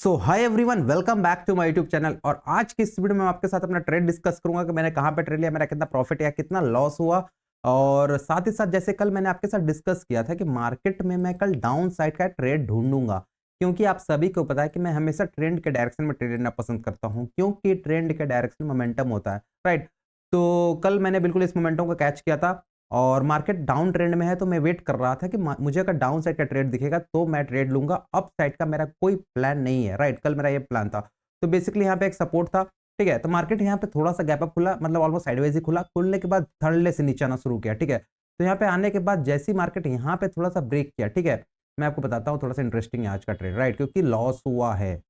So hi everyone, welcome back to my YouTube channel. और आज की इस वीडियो में मैं आपके साथ अपना ट्रेड डिस्कस करूंगा कि मैंने कहां पे ट्रेड लिया, मेरा कितना प्रॉफिट या कितना लॉस हुआ। और साथ ही साथ जैसे कल मैंने आपके साथ डिस्कस किया था कि मार्केट में मैं कल डाउन साइड का ट्रेड ढूंढूंगा, क्योंकि आप सभी को पता है कि मैं हमेशा ट्रेंड के डायरेक्शन में ट्रेड लेना पसंद करता हूं, क्योंकि ट्रेंड के डायरेक्शन में मोमेंटम होता है, राइट। तो कल मैंने बिल्कुल इस मोमेंटम को कैच किया था और मार्केट डाउन ट्रेंड में है, तो मैं वेट कर रहा था कि मुझे अगर डाउन साइड का ट्रेड दिखेगा तो मैं ट्रेड लूंगा। अप साइड का मेरा कोई प्लान नहीं है, राइट। कल मेरा ये प्लान था। तो बेसिकली यहाँ पे एक सपोर्ट था, ठीक है। तो मार्केट यहाँ पे थोड़ा सा गैप अप खुला, मतलब ऑलमोस्ट साइडवेज ही खुला। खुलने के बाद थर्ड ले से नीचे आना शुरू किया, ठीक है। तो यहाँ पे आने के बाद जैसी मार्केट यहाँ पे थोड़ा सा ब्रेक किया, ठीक है, मैं आपको बताता हूँ थोड़ा सा इंटरेस्टिंग है आज का ट्रेड, राइट, क्योंकि लॉस हुआ है।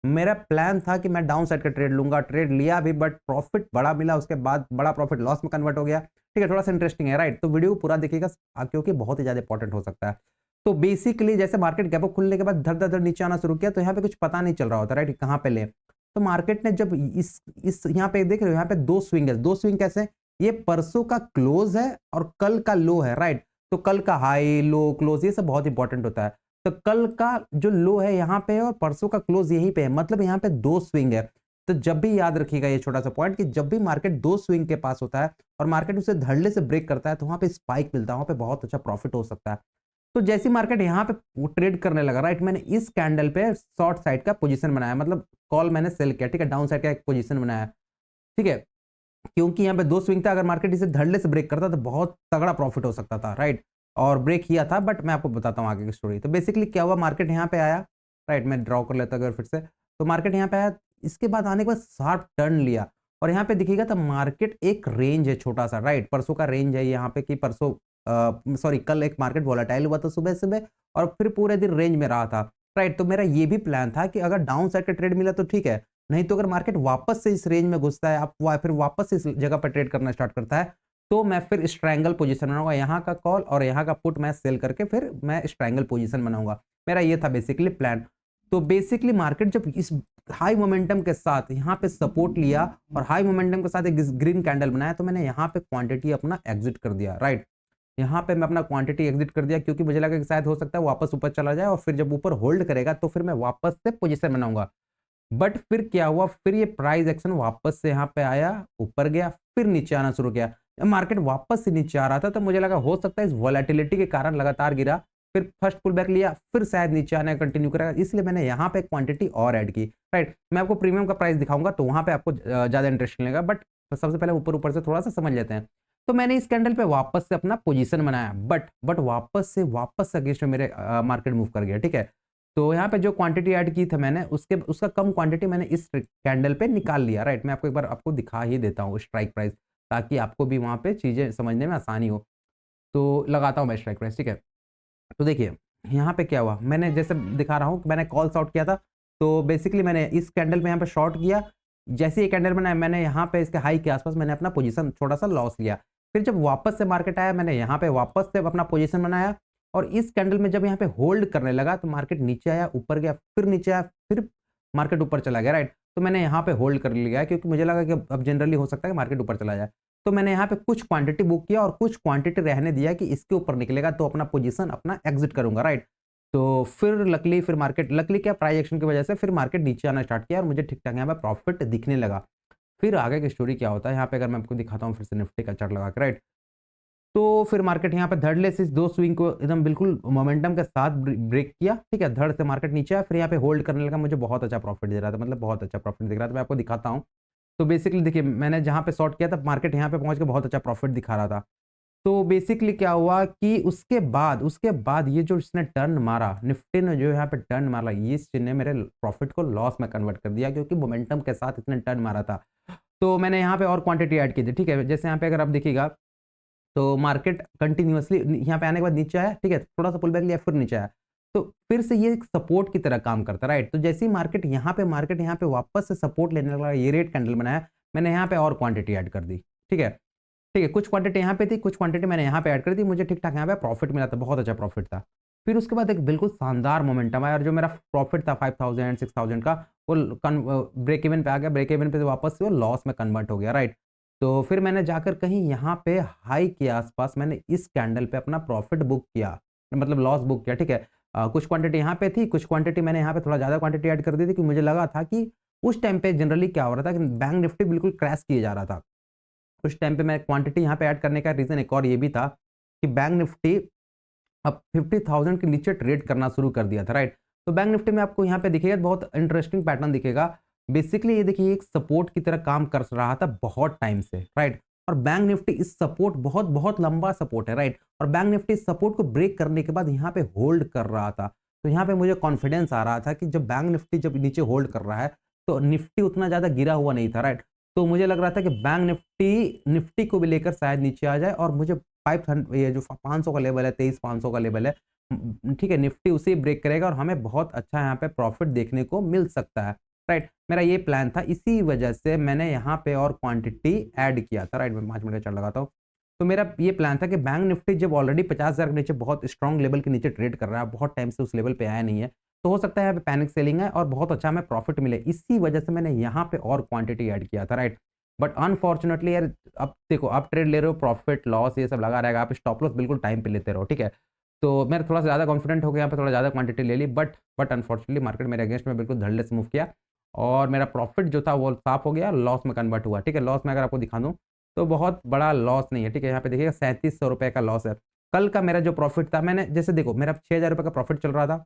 मेरा प्लान था कि मैं डाउन साइड का ट्रेड लूंगा, ट्रेड लिया भी, बट प्रॉफिट बड़ा मिला, उसके बाद बड़ा प्रॉफिट लॉस में कन्वर्ट हो गया, ठीक है। थोड़ा सा इंटरेस्टिंग है, राइट। तो वीडियो पूरा देखिएगा क्योंकि बहुत ही ज्यादा इंपॉर्टेंट हो सकता है। तो बेसिकली जैसे मार्केट गैप अप खुलने के बाद धर धर धर नीचे आना शुरू किया, तो यहाँ पे कुछ पता नहीं चल रहा होता, राइट, कहाँ पे ले। तो मार्केट ने जब इस यहाँ पे देख रहे हो, यहाँ पे दो स्विंग है। दो स्विंग कैसे? ये परसों का क्लोज है और कल का लो है, राइट। तो कल का हाई लो क्लोज ये सब बहुत इंपॉर्टेंट होता है। तो कल का जो लो है यहाँ पे और परसों का क्लोज यहीं पे है, मतलब यहाँ पे दो स्विंग है। तो जब भी याद रखिएगा ये छोटा सा पॉइंट कि जब भी मार्केट दो स्विंग के पास होता है और मार्केट उसे धड़ल्ले से ब्रेक करता है, तो वहां पे स्पाइक मिलता है, वहां पे बहुत अच्छा प्रॉफिट हो सकता है। तो जैसी मार्केट यहाँ पे ट्रेड करने लगा, राइट, मैंने इस कैंडल पे शॉर्ट साइड का पोजीशन बनाया, मतलब कॉल मैंने सेल किया, ठीक है, डाउन साइड का एक पोजीशन बनाया, ठीक है। क्योंकि यहाँ पे दो स्विंग था, अगर मार्केट इसे धड़ल्ले से ब्रेक करता तो बहुत तगड़ा प्रॉफिट हो सकता था, राइट। और ब्रेक किया था, बट मैं आपको बताता हूँ आगे की स्टोरी। तो बेसिकली क्या हुआ, मार्केट यहाँ पे आया, राइट, मैं ड्रॉ कर लेता अगर फिर से। तो मार्केट यहाँ पे आया, इसके बाद आने के बाद शार्प टर्न लिया और यहाँ पे दिखेगा तो मार्केट एक रेंज है छोटा सा, राइट। परसों का रेंज है यहाँ पे कि परसों सॉरी कल एक मार्केट वोलेटाइल हुआ था सुबह सुबह और फिर पूरे दिन रेंज में रहा था, राइट। तो मेरा ये भी प्लान था कि अगर डाउन साइड का ट्रेड मिला तो ठीक है, नहीं तो अगर मार्केट वापस से इस रेंज में घुसता है, आप फिर वापस से इस जगह पर ट्रेड करना स्टार्ट करता है, तो मैं फिर स्ट्रैंगल पोजीशन बनाऊंगा, यहाँ का कॉल और यहाँ का पुट मैं सेल करके फिर मैं स्ट्रैंगल पोजीशन बनाऊंगा। मेरा ये था बेसिकली प्लान। तो बेसिकली मार्केट जब इस हाई मोमेंटम के साथ यहाँ पे सपोर्ट लिया और हाई मोमेंटम के साथ एक ग्रीन कैंडल बनाया, तो मैंने यहाँ पे क्वांटिटी अपना एग्जिट कर दिया, राइट। यहाँ पे मैं अपना क्वांटिटी एग्जिट कर दिया, क्योंकि मुझे लगा कि शायद हो सकता है वापस ऊपर चला जाए और फिर जब ऊपर होल्ड करेगा तो फिर मैं वापस से पोजीशन बनाऊंगा। बट फिर क्या हुआ, फिर ये प्राइस एक्शन वापस से यहाँ पे आया, ऊपर गया, फिर नीचे आना शुरू किया। जब मार्केट वापस से नीचे आ रहा था तो मुझे लगा हो सकता है इस वोलेटिलिटी के कारण लगातार गिरा, फिर फर्स्ट पुल बैक लिया, फिर शायद नीचे आने का कंटिन्यू करेगा, इसलिए मैंने यहाँ पे क्वांटिटी और ऐड की, राइट। मैं आपको प्रीमियम का प्राइस दिखाऊंगा तो वहां पे आपको ज्यादा इंटरेस्ट मिलेगा, बट सबसे पहले ऊपर ऊपर से थोड़ा सा समझ लेते हैं। तो मैंने इस कैंडल पे वापस से अपना पोजीशन बनाया, बट वापस से अगेंस्ट में मेरे मार्केट मूव कर गया, ठीक है। तो यहाँ पे जो क्वांटिटी ऐड की थी मैंने, उसका कम क्वांटिटी मैंने इस कैंडल पे निकाल लिया, राइट। मैं आपको एक बार आपको दिखा ही देता हूँ स्ट्राइक प्राइस, ताकि आपको भी वहाँ पे चीज़ें समझने में आसानी हो। तो लगाता हूँ मैं स्ट्राइक प्राइस, ठीक है। तो देखिए यहाँ पे क्या हुआ, मैंने जैसे दिखा रहा हूँ, मैंने कॉल शॉर्ट किया था। तो बेसिकली मैंने इस कैंडल पे यहाँ पे शॉर्ट किया, जैसे ये कैंडल बनाया मैंने यहाँ पे इसके हाई के आसपास मैंने अपना पोजीशन थोड़ा सा लॉस लिया। फिर जब वापस से मार्केट आया, मैंने यहाँ पे वापस से अपना पोजीशन बनाया और इस कैंडल में जब यहाँ पे होल्ड करने लगा तो मार्केट नीचे आया, ऊपर गया, फिर नीचे आया, फिर मार्केट ऊपर चला गया, राइट। तो मैंने यहाँ पे होल्ड कर लिया, क्योंकि मुझे लगा कि अब जनरली हो सकता है कि मार्केट ऊपर चला जाए। तो मैंने यहाँ पे कुछ क्वांटिटी बुक किया और कुछ क्वांटिटी रहने दिया कि इसके ऊपर निकलेगा तो अपना पोजीशन अपना एग्जिट करूंगा, राइट। तो फिर लकली क्या प्राइस एक्शन की वजह से फिर मार्केट नीचे आना स्टार्ट किया और मुझे ठीक ठाक यहाँ पे प्रॉफिट दिखने लगा। फिर आगे की स्टोरी क्या होता है, यहाँ पे अगर मैं आपको दिखाता हूँ फिर से निफ्टी का चार्ट लगा के, राइट। तो फिर मार्केट यहाँ पे धड़ल्ले से इस दो स्विंग को एकदम बिल्कुल मोमेंटम के साथ ब्रेक किया, ठीक है। धड़ से मार्केट नीचे आया, फिर यहाँ पे होल्ड करने लगा, मुझे बहुत अच्छा प्रॉफिट दे रहा था, मतलब बहुत अच्छा प्रॉफिट दिख रहा था। मैं आपको दिखाता हूँ। तो बेसिकली देखिए मैंने जहाँ पे शॉर्ट किया था, मार्केट यहाँ पे पहुंच के बहुत अच्छा प्रॉफिट दिखा रहा था। तो बेसिकली क्या हुआ कि उसके बाद ये जो इसने टर्न मारा, निफ्टी ने जो यहाँ पे टर्न मारा, ये ने मेरे प्रॉफिट को लॉस में कन्वर्ट कर दिया, क्योंकि मोमेंटम के साथ इसने टर्न मारा था। तो मैंने यहाँ पे और क्वांटिटी ऐड की थी, ठीक है। जैसे यहाँ पे अगर आप देखिएगा तो मार्केट कंटिन्यूअसली यहाँ पे आने के बाद नीचे आया, ठीक है, थोड़ा सा पुल बैक लिया, फिर नीचे आया, तो फिर से ये एक सपोर्ट की तरह काम करता है, राइट। तो जैसे ही मार्केट यहाँ पे वापस से सपोर्ट लेने लगा, ये रेड कैंडल बनाया, मैंने यहाँ पे और क्वांटिटी ऐड कर दी, ठीक है। ठीक है, कुछ क्वांटिटी यहाँ पे थी, कुछ क्वांटिटी मैंने यहाँ पे ऐड कर दी, मुझे ठीक ठाक यहाँ पे प्रॉफिट मिला था, बहुत अच्छा प्रॉफिट था। फिर उसके बाद एक बिल्कुल शानदार मोमेंटम आया और जो मेरा प्रॉफिट था 5000 6000 का, वो ब्रेक इवन पे आ गया, ब्रेक इवन पे से वापस से वो लॉस में कन्वर्ट हो गया, राइट। तो फिर मैंने जाकर कहीं यहाँ पे हाई के आसपास मैंने इस कैंडल पे अपना प्रॉफिट बुक किया, मतलब लॉस बुक किया, ठीक है। कुछ क्वांटिटी यहाँ पे थी, कुछ क्वांटिटी मैंने यहाँ पे थोड़ा ज़्यादा क्वांटिटी ऐड कर दी थी कि मुझे लगा था कि उस टाइम पे जनरली क्या हो रहा था कि बैंक निफ्टी बिल्कुल क्रैश किए जा रहा था। उस टाइम पे मैं क्वांटिटी यहाँ पे ऐड करने का रीज़न एक और ये भी था कि बैंक निफ्टी अब 50,000 के नीचे ट्रेड करना शुरू कर दिया था, राइट? तो बैंक निफ्टी में आपको यहाँ पे दिखेगा बहुत इंटरेस्टिंग पैटर्न दिखेगा। बेसिकली ये देखिए एक सपोर्ट की तरह काम कर रहा था बहुत टाइम से, राइट? और बैंक निफ्टी इस सपोर्ट बहुत बहुत लंबा सपोर्ट है, राइट? और बैंक निफ्टी इस सपोर्ट को ब्रेक करने के बाद यहाँ पे होल्ड कर रहा था। तो यहाँ पे मुझे कॉन्फिडेंस आ रहा था कि जब बैंक निफ्टी जब नीचे होल्ड कर रहा है तो निफ्टी उतना ज़्यादा गिरा हुआ नहीं था, राइट? तो मुझे लग रहा था कि बैंक निफ्टी निफ्टी को भी लेकर शायद नीचे आ जाए और मुझे 500 ये जो 500 का लेवल है, 23,500 का लेवल है, ठीक है, निफ्टी उसे ब्रेक करेगा और हमें बहुत अच्छा यहाँ पे प्रॉफिट देखने को मिल सकता है, राइट? मेरा ये प्लान था, इसी वजह से मैंने यहाँ पे और क्वांटिटी ऐड किया था, राइट? मैं 5 मिनट का चार्ट लगाता हूँ। तो मेरा ये प्लान था कि बैंक निफ्टी जब ऑलरेडी 50,000 के नीचे बहुत स्ट्रॉन्ग लेवल के नीचे ट्रेड कर रहा है, बहुत टाइम से उस लेवल पे आया नहीं है, तो हो सकता है यहाँ पे पैनिक सेलिंग है और बहुत अच्छा हमें प्रॉफिट मिले। इसी वजह से मैंने यहाँ पे और क्वांटिटी ऐड किया था, राइट? बट अनफॉर्चुनेटली यार, अब देखो आप ट्रेड ले रहे हो, प्रॉफिट लॉस ये सब लगा रहेगा, आप स्टॉप लॉस बिल्कुल टाइम पे लेते रहो, ठीक है? तो मैं थोड़ा सा ज़्यादा कॉन्फिडेंट हो गया, यहाँ पे थोड़ा ज़्यादा क्वांटिटी ले ली, बट अनफॉर्चुनेटली मार्केट मेरे अगेंस्ट में बिल्कुल धड़ल्ले से मूव किया और मेरा प्रॉफिट जो था वो साफ हो गया, लॉस में कन्वर्ट हुआ, ठीक है? लॉस में अगर आपको दिखा दूँ तो बहुत बड़ा लॉस नहीं है, ठीक है? यहाँ पे देखिएगा 3700 रुपये का लॉस है। कल का मेरा जो प्रॉफिट था, मैंने जैसे देखो मेरा 6,000 रुपये का प्रॉफिट चल रहा था,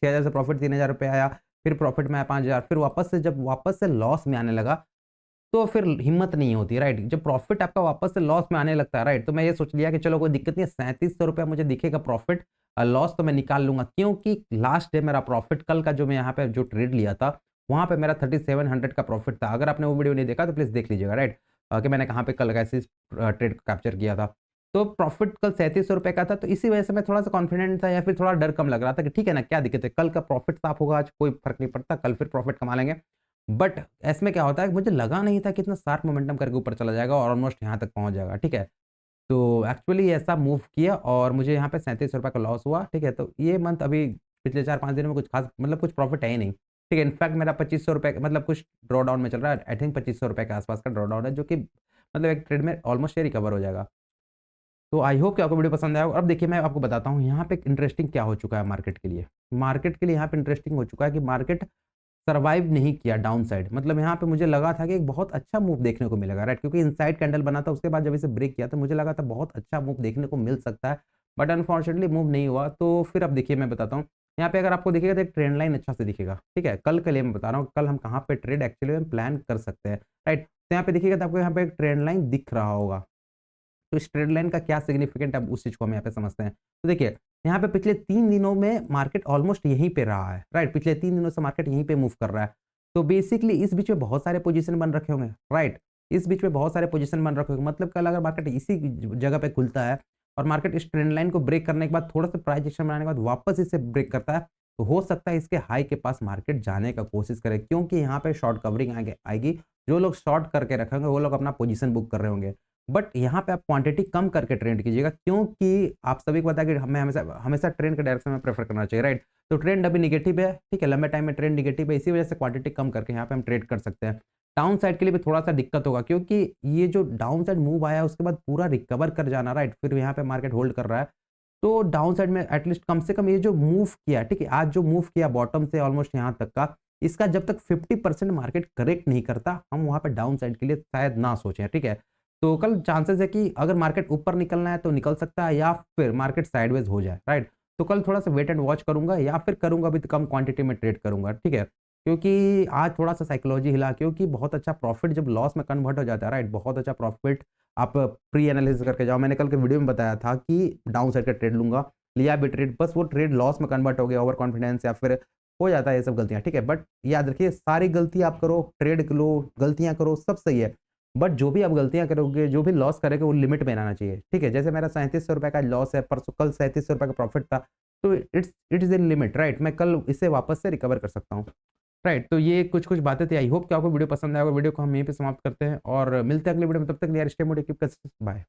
6,000 से प्रॉफिट 3,000 रुपये आया, फिर प्रॉफिट में आया 5,000, फिर वापस से लॉस में आने लगा, तो फिर हिम्मत नहीं होती, राइट? जब प्रॉफिट आपका वापस से लॉस में आने लगता है, राइट? तो मैं ये सोच लिया कि चलो कोई दिक्कत नहीं है, 3700 रुपया मुझे दिखेगा प्रॉफिट, लॉस तो मैं निकाल लूँगा, क्योंकि लास्ट डे मेरा प्रॉफिट कल का जो मैं यहाँ पे जो ट्रेड लिया था, वहाँ पे मेरा 3700 का प्रॉफिट था। अगर आपने वो वीडियो नहीं देखा तो प्लीज़ देख लीजिएगा, राइट? कि मैंने कहाँ पे कल कैसे इस ट्रेड को कैप्चर किया था। तो प्रॉफिट कल 3700 रुपये का था, तो इसी वजह से मैं थोड़ा-सा कॉन्फिडेंट था या फिर थोड़ा डर कम लग रहा था कि ठीक है ना, क्या दिक्कत है, कल का प्रॉफिट साफ होगा, आज कोई फ़र्क नहीं पड़ता, कल फिर प्रॉफिट कमा लेंगे। बट इसमें क्या होता है, मुझे लगा नहीं था कि इतना शार्प मोमेंटम करके ऊपर चला जाएगा और ऑलमोस्ट यहाँ तक पहुँच जाएगा, ठीक है? तो एक्चुअली ऐसा मूव किया और मुझे यहाँ पे 3700 रुपये का लॉस हुआ, ठीक है? तो ये मंथ अभी पिछले 4-5 दिनों में कुछ खास मतलब कुछ प्रॉफिट है ही नहीं, ठीक है? इनफैक्ट मेरा 2500 रुपये मतलब कुछ ड्रॉ डाउन में चल रहा है, आई थिंक 2500 रुपये के आसपास का ड्रॉ डाउन है, जो कि मतलब एक ट्रेड में ऑलमोस्ट ये रिकवर हो जाएगा। तो आई होप कि आपको वीडियो पसंद आया होगा। अब देखिए मैं आपको बताता हूँ यहाँ पे इंटरेस्टिंग क्या हो चुका है मार्केट के लिए। मार्केट के लिए यहाँ पे इंटरेस्टिंग हो चुका है कि मार्केट सर्वाइव नहीं किया डाउन साइड, मतलब यहाँ पे मुझे लगा था कि एक बहुत अच्छा मूव देखने को मिलेगा, राइट? क्योंकि इनसाइड कैंडल बना था, उसके बाद जब इसे ब्रेक किया तो मुझे लगा था बहुत अच्छा मूव देखने को मिल सकता है, बट अनफॉर्चुनेटली मूव नहीं हुआ। तो फिर अब देखिए मैं बताता हूँ, यहाँ पे अगर आपको दिखेगा तो एक ट्रेंड लाइन अच्छा से दिखेगा, ठीक है? कल के लिए मैं बता रहा हूँ, कल हम कहाँ पे ट्रेड एक्चुअली में प्लान कर सकते हैं, राइट? तो यहाँ पे देखिएगा तो आपको यहाँ पे एक ट्रेंड लाइन दिख रहा होगा। तो इस ट्रेड लाइन का क्या सिग्निफिकेंट है, अब उस चीज़ को हम यहाँ पे समझते हैं। तो देखिए, यहाँ पे पिछले 3 दिनों में मार्केट ऑलमोस्ट यहीं पे रहा है, राइट? पिछले 3 दिनों से मार्केट यहीं पे मूव कर रहा है। तो बेसिकली इस बीच में बहुत सारे पोजीशन बन रखे होंगे, राइट? इस बीच में बहुत सारे पोजीशन बन रखे होंगे, मतलब कल अगर मार्केट इसी जगह पे खुलता है और मार्केट इस ट्रेंड लाइन को ब्रेक करने के बाद थोड़ा-सा प्राइस एक्शन बनाने के बाद वापस इसे ब्रेक करता है, तो हो सकता है इसके हाई के पास मार्केट जाने का कोशिश करे, क्योंकि यहाँ पे शॉर्ट कवरिंग आगे आएगी। जो लोग शॉर्ट करके रखे होंगे, वो लोग अपना पोजीशन बुक कर रहे होंगे। बट यहाँ पे आप क्वांटिटी कम करके ट्रेड कीजिएगा, क्योंकि आप सभी को पता है कि हमें हमेशा हमेशा ट्रेंड के डायरेक्शन में प्रेफर करना चाहिए, राइट? तो ट्रेंड अभी नेगेटिव है, ठीक है? लंबे टाइम में ट्रेंड नेगेटिव है, इसी वजह से क्वांटिटी कम करके यहाँ पे हम ट्रेड कर सकते हैं। डाउन साइड के लिए भी थोड़ा सा दिक्कत होगा, क्योंकि ये जो डाउन साइड मूव आया उसके बाद पूरा रिकवर कर जाना, राइट? फिर यहाँ पे मार्केट होल्ड कर रहा है, तो डाउन साइड में एटलीस्ट कम से कम ये जो मूव किया, ठीक है? आज जो मूव किया बॉटम से ऑलमोस्ट यहाँ तक का, इसका जब तक 50% मार्केट करेक्ट नहीं करता, हम वहाँ पे डाउन साइड के लिए शायद ना सोचें, ठीक है? तो कल चांसेस है कि अगर मार्केट ऊपर निकलना है तो निकल सकता है, या फिर मार्केट साइडवेज हो जाए, राइट? तो कल थोड़ा सा वेट एंड वॉच करूंगा, या फिर करूंगा भी तो कम क्वांटिटी में ट्रेड करूंगा, ठीक है? क्योंकि आज थोड़ा सा साइकोलॉजी हिला, क्योंकि बहुत अच्छा प्रॉफिट जब लॉस में कन्वर्ट हो जाता है, राइट? बहुत अच्छा प्रॉफिट आप प्री एनालिसिस करके जाओ। मैंने कल के वीडियो में बताया था कि डाउन साइड का ट्रेड लूंगा, लिया भी ट्रेड, बस वो ट्रेड लॉस में कन्वर्ट हो गया, ओवर कॉन्फिडेंस या फिर हो जाता है ये सब गलतियां, ठीक है? बट याद रखिए, सारी गलती आप करो, ट्रेड लो, गलतियां करो, सब सही है, बट जो भी आप गलतियाँ करोगे, जो भी लॉस करोगे, वो लिमिट में रहना चाहिए, ठीक है? जैसे मेरा 3700 रुपये का लॉस है, परसों कल 3700 रुपये का प्रॉफिट था, तो it is in limit, right? मैं कल इसे वापस से रिकवर कर सकता हूँ, राइट? तो ये कुछ बातें थी। आई होप कि आपको वीडियो पसंद आएगा। वीडियो को हम यहीं पे समाप्त करते हैं और मिलते हैं अगले वीडियो में। तब तक के लिए स्टे मोटिवेटेड, कीप बाय।